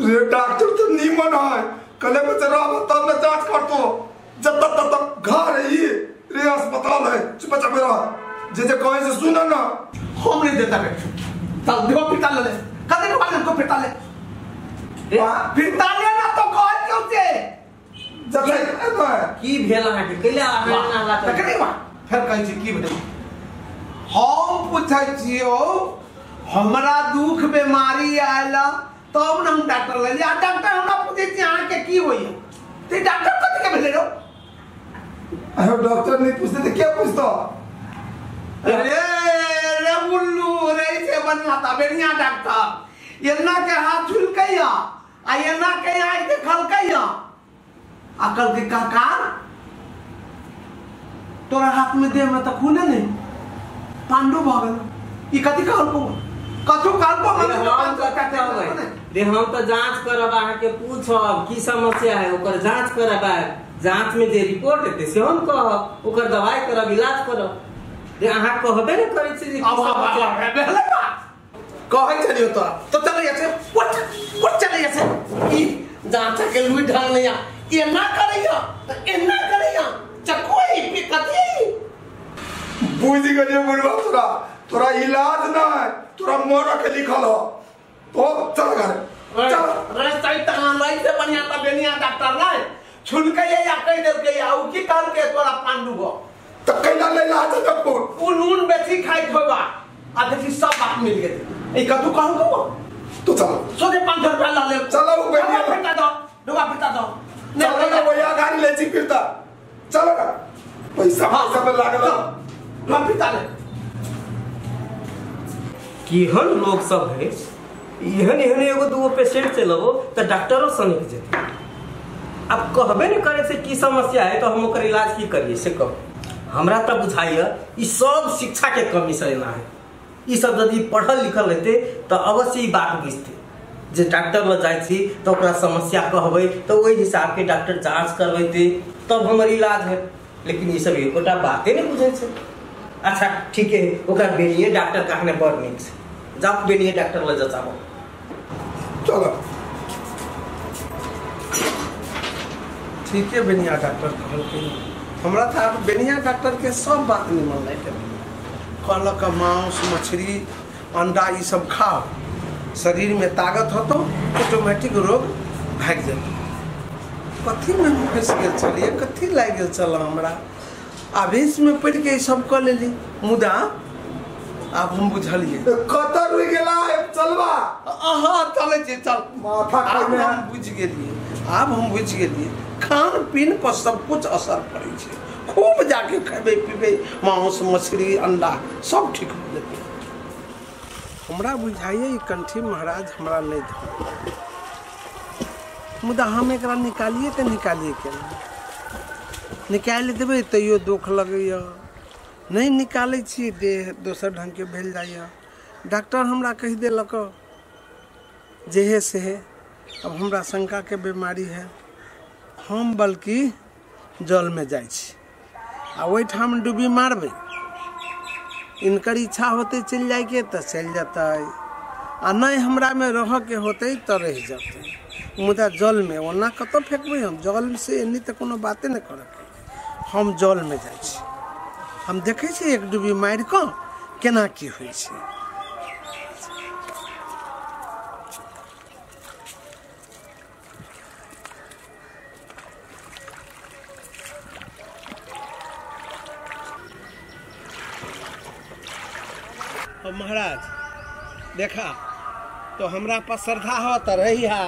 रे डॉक्टर तो नीमन है कले में जरा तब न जांच कर तो जब तक घर है ये रे अस्पताल है चुपचाप रह जे कहे से सुना ना हम नहीं देता बेटा चल देखो पिटा ले कदे वाले को पिटा ले पिटा ले ना तो कह क्यों से जब की भेला है के ले ना ला त कनी बा फिर कहि छी की बते हम पूछै छियो हमरा दुख बीमारी आइला तब न हम डॉक्टर ले या डॉक्टर हमरा पूछे छी आंख के की होई ते डॉक्टर कथि के भेले रो अरे डॉक्टर नहीं पूछते तो क्या पूछता अरे रे उल्लू रे से बनला था बढ़िया डॉक्टर एना के हाथ झुलकैया आ एना के आंख के खलकैया अकल के काका तोरा हाथ में दे में तो खूने नहीं पांडु भगल ई कथि कहल को कथु कहल को रे हम तो जांच करब आहा के पूछब की समस्या है ओकर जांच करब जांच में जे रिपोर्ट एते से हम कहब ओकर दवाई करब इलाज करब रे आहा कहबे न करै छी अब बेहले कहै छलियो तो चल ऐसे उठ चल ऐसे ई जांच के लुई ढंग नहीं आ एना करैया तो एना करैया चकोई पे कथि बुझ गए बुढ़वा तोरा तोरा इलाज ना है तोरा मर के लिखल हो तो चल घर चल रे सही तना लई से बढ़िया त बेनिया डॉक्टर ना छुलके या कह दे के आउ की काल के तोरा पांडु गो तो कैला ले लाज जपुर उ नून बेसी खाई खोबा आ देखी सब बात मिल गए ई कथु कहू को तो चल सोचे 500 रुपया ला ले चलो वो बेनिया पिटा दो डुगा पिटा दो चलो ना वो या गाड़ी ले ची फिरता चलो ना पैसा में लागल डुगा पिटा ले केहन लोग सब है एहन एगो दूगो पेशेंट से लगो तो डॉक्टरों सनिक जेते अब कहबे न करे से की समस्या है तो हम ओकर इलाज की करिए से कब हमरा तो बुझाइए ई सब शिक्षा के कमी से ना है ई सब यदि पढ़ल लिखल रहते तो अवश्य ई बात बुझते जे डॉक्टर लग जाय छी तो ओकरा समस्या कहबै तो ओहि हिसाब के डॉक्टर जांच करबैते तब हमर इलाज है लेकिन ई सब एकोटा बाते नहीं बुझै छै अच्छा ठीक है ओकरा बेनिए डॉक्टर कहने बड़ नीक छै जाओ बेनिए डॉक्टर लग जाओ चलो ठीक है बेनिया डॉक्टर कहलके हमरा था बेनिया डॉक्टर के सब बात निमन लागे कहलक मांस मछली अंडा ये सब खाओ शरीर में ताकत होतो ऑटोमेटिक रोग भाग जातो कथी में फंस गेल छलिए कथी लाग गेल चल हमरा आवेश में पड़ के सब कर लेली मुदा अब हम बुझलिए कतर रुक गेला चलबा हां चले छी चल माथा अब हम बुझ गेलिए अब हम बुझ गेलिए खान पीन पर सब कुछ असर पड़े छै खूब जाके खेबे पीबे मांस मछली अंडा सब ठीक हो जेते हमरा बुझाइए ई कंठी महाराज हमरा नहीं दे मुदा हम एकरा निकालिए त निकालिए केना निकाल देबै तैयो दुख लगैया नहीं निकालै छी देह दोसर ढंग के भेल जाइए डॉक्टर हमरा कहि देलक जेहे से है अब हमरा शंका के बीमारी है हम बल्कि जल में जाइ छी आ ओहि ठाम डूबी मारबै इनकर इच्छा होते चल जाए के तो चल जाता है आ नहीं हमरा में रह के होते तो रह जाते मुदा जल में ओना कत फेंकबै हम जल से एनी तो कोनो बाते नहीं करे हम जल में जाइ छी हम देखे छी एक डूबी मार के केना की होई छै महाराज देखा तो हमरा पर श्रद्धा हो तो रही हा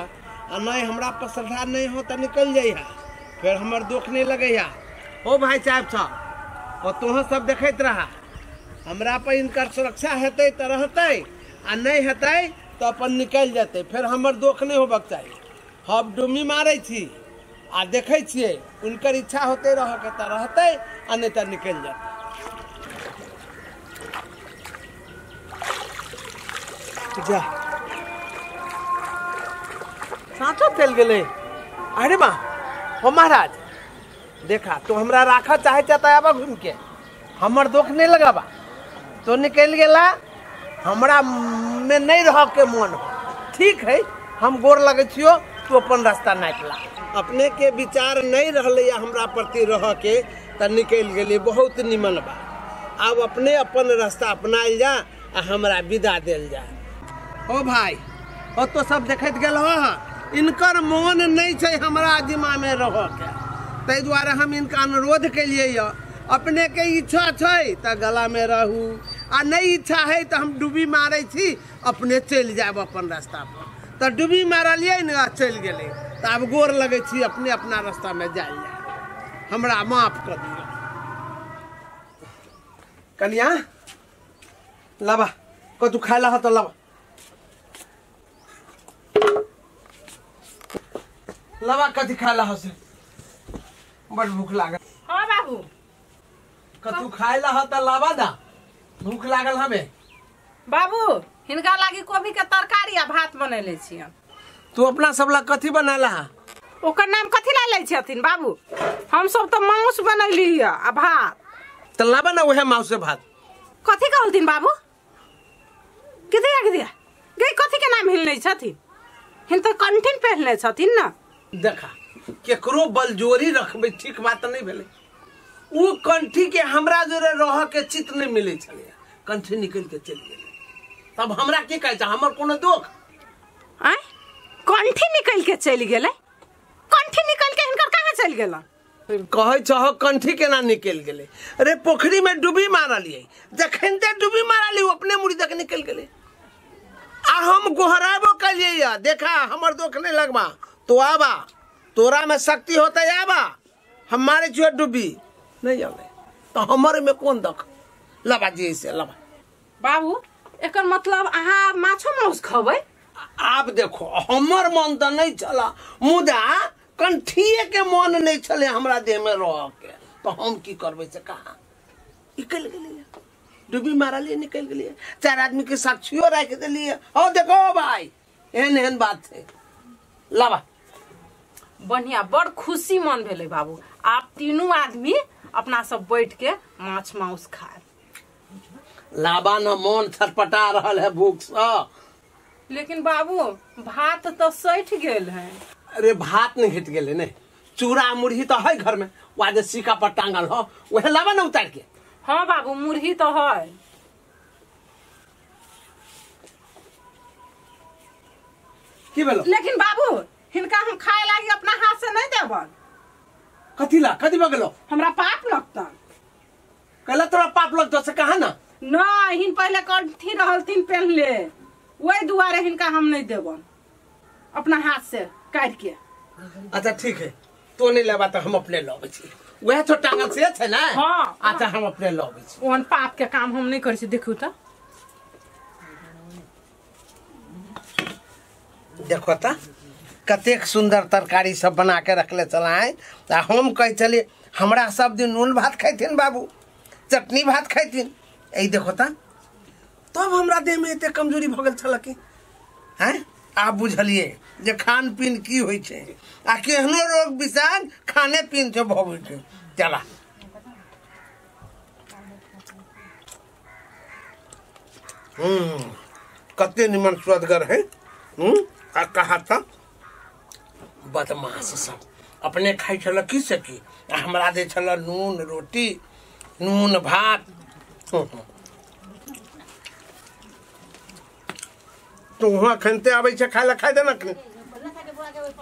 आ नहीं हमरा पर श्रद्धा नहीं हो तो निकल जाइ हा फिर हमर दुख नहीं लगे हा ओ भाई साहब और तुह सब देखते रहा हमरा पर इनकर सुरक्षा हेतै तो रहते आ नहीं हेतै तो अपन निकल जाते फिर हमर दुख नहीं होबक चाहिए हम डुमी मारे छी आ देखे छिए उनकर इच्छा होते रह के तो रहते आ नहीं तो निकल जाते जा साँचो चल गए अरे बा हो महाराज देखा तो हमरा राखा चाहे चाहता है घूम के हमर दुख नहीं लगाबा तो निकल गया हमरा में नहीं रह के मन ठीक है हम गोर लगे छियो तू अपन रास्ता नाप ला। अपने के विचार नहीं रहले हमरा प्रति रह के त निकल गेली बहुत निमन बा। अब अपने अपन रास्ता अपनाइल जा आ हमरा विदा देल जा। ओ भाई ओ तो सब देखत गेल हो इनकर मन नहीं छै हमरा जिम्मा में रह के तै द्वारा हम इनका अनुरोध के लिए अपने के इच्छा छै त गला में रहू आ नहीं इच्छा है तो हम डूबी मारे छी अपने चल जाब अपन रास्ता पर तो डूबी मारलिए न चल गेले तो अब गोर लगे छी अपने अपना रास्ता में जाइए हमरा माफ कर दियो। कन्या लबा को तू खाइला हो तो लबा लबा कथी खाइला हो से बड़ भूख लागल। हाँ बाबू कतू खाइला हो तो लबा दा भूख लागल हमें। बाबू हिनका लागी कोबी के तरकारी आ भात बनैले छियन। तू अपना सबला कथी बनाला ओकर नाम कथी ला लै छथिन बाबू? हम सब तो मांस बनैली आ भात। त लाबा ना वह मांस से भात। कथी कहलथिन बाबू? किदिया गई कथी के नाम हिलनै छथिन? हिन तो कंठिन पहनले छथिन ना। देखा केकरो बलजोरी रखबे ठीक बात नहीं भेले। वो कंठी के हमरा जोरे रह के चित नहीं मिले छले कंठी निकल के चल गेले तब हमरा की कहै छ हमर कोनो दोख आय कंठी निकल के चल गेले? कंठी निकल के हिनकर कहां चल गेला? कहै छ कंठी केना निकल गेले? अरे पोखरी में डूबी मारलिए जखन ते डूबी मारली अपने मुड़ी तक निकल गेले आ हम गोहराबो कलिए देखा हमर दोख नहीं लगबा तो आबा तोरा में शक्ति होता आबा हमारे जो डूबी नहीं आवे तो हमारे में कौन दख लबा जी से लबा। बाबू एकर मतलब अहाँ माछो मांस खबै? आप देखो हमर मन तो नहीं चला मुदा कंठिए के मन नहीं चले हमरा देह में रह के तो हम की करबे से कहा निकल गेलिए डूबी मारलिए निकल गेलिए चार आदमी के साक्षियों रख देलिए। ओ देखो भाई एहन एहन बात है लबा। बढ़िया बड़ खुशी मन भेले बाबू। आप तीनों आदमी अपना सब बैठ के माछ मांस खाए। लाबा न मन छटपटा रहल है भूख से। लेकिन बाबू भात तो सठ गेल है। अरे भात नहीं हिट गेले ने चूड़ा मुरही तो है घर में वादे सीका पर टांगल हो वह लाबा न उतार के। हाँ बाबू मुरही तो है। की भेलो? लेकिन बाबू हिनका हम खाए लागी अपना हाथ से नहीं देबन। कथी बगलो? हमरा पाप लगतन। कहला तोरा पाप लगतो से कहा ना नहीं हिन पहले कंठी रहलथिन पहनले वही दुआरे हिनका हम नहीं देबन अपना हाथ से काट के। अच्छा ठीक है तो नहीं लेबा तो हम अपने लबे छी वह तो टांगल से है ना। हाँ अच्छा हम अपने लबे छी ओहन पाप के काम हम नहीं करै छी। देखू तो देखो ता कतेक सुंदर तरकारी सब बना के रखले चला है। हम कह चलिए हमरा सब दिन नून भात खाइथिन बाबू चटनी भात खाइथिन यही देखो ता तब हमरा देह में एते कमजोरी भ गेल छल कि हैं आप बुझलिए जे खान पीन की होय छै आ केहनो रोग विषाण खाने पीन से भवे छै। चला कते निमन स्वादगर है। आ कहा था बदमाश सब अपने खाई छल की सकी हमरा दे छल नून रोटी नून भात। तो वहाँ खनते आवे छे खाए ला खाए देना कि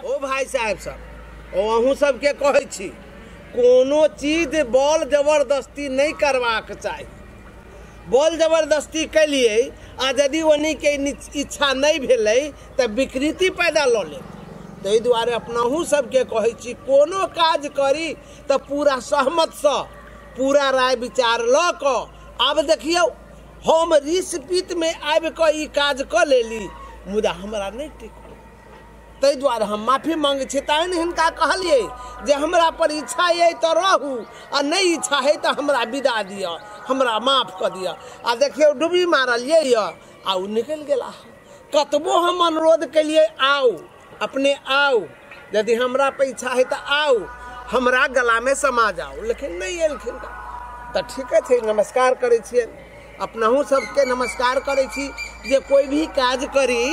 ओ भाई साहब सब ओ अहूँ सबके कहै छी कोनो चीज बल जबरदस्ती नहीं करवाक चाहिए। बल जबरदस्ती कलिए आ यदि ओनी के इच्छा नहीं भेलै त विकृति पैदा ल ले ताहि दुआरे अपनाहू सबके कहै छी कोनो काज करी त पूरा सहमत से पूरा राय विचार ल क आब देखियो हम रिसपीत में आबि क ई काज क लेली मुदा हमरा नहीं ठीक ताहि दुआरे हम माफी मांगे छी। तहन हिनका कहलिए जे हमरा पर इच्छा है तो रहू आ नहीं इच्छा है तो हमरा विदा दिया हमरा माफ कर दिया। आ देखियो डूबी मारलिए आ उ निकल गेला। कतबो हम अनुरोध कलिए आओ अपने आओ यदि हमरा पे इच्छा है तो आओ हमरा गला में समा जाओ लेकिन नहीं एलखिन तो ठीक है नमस्कार करे छिए अपनाहू सबके नमस्कार करे छी जे कोई भी काज करी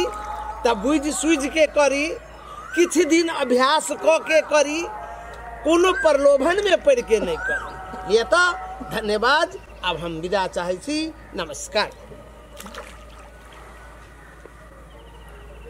तब बुझ सूझ के करी, किछ दिन अभ्यास क के करी, कोनो प्रलोभन में पड़ के नहीं करी। ये तो धन्यवाद। अब हम विदा चाहे छी। नमस्कार।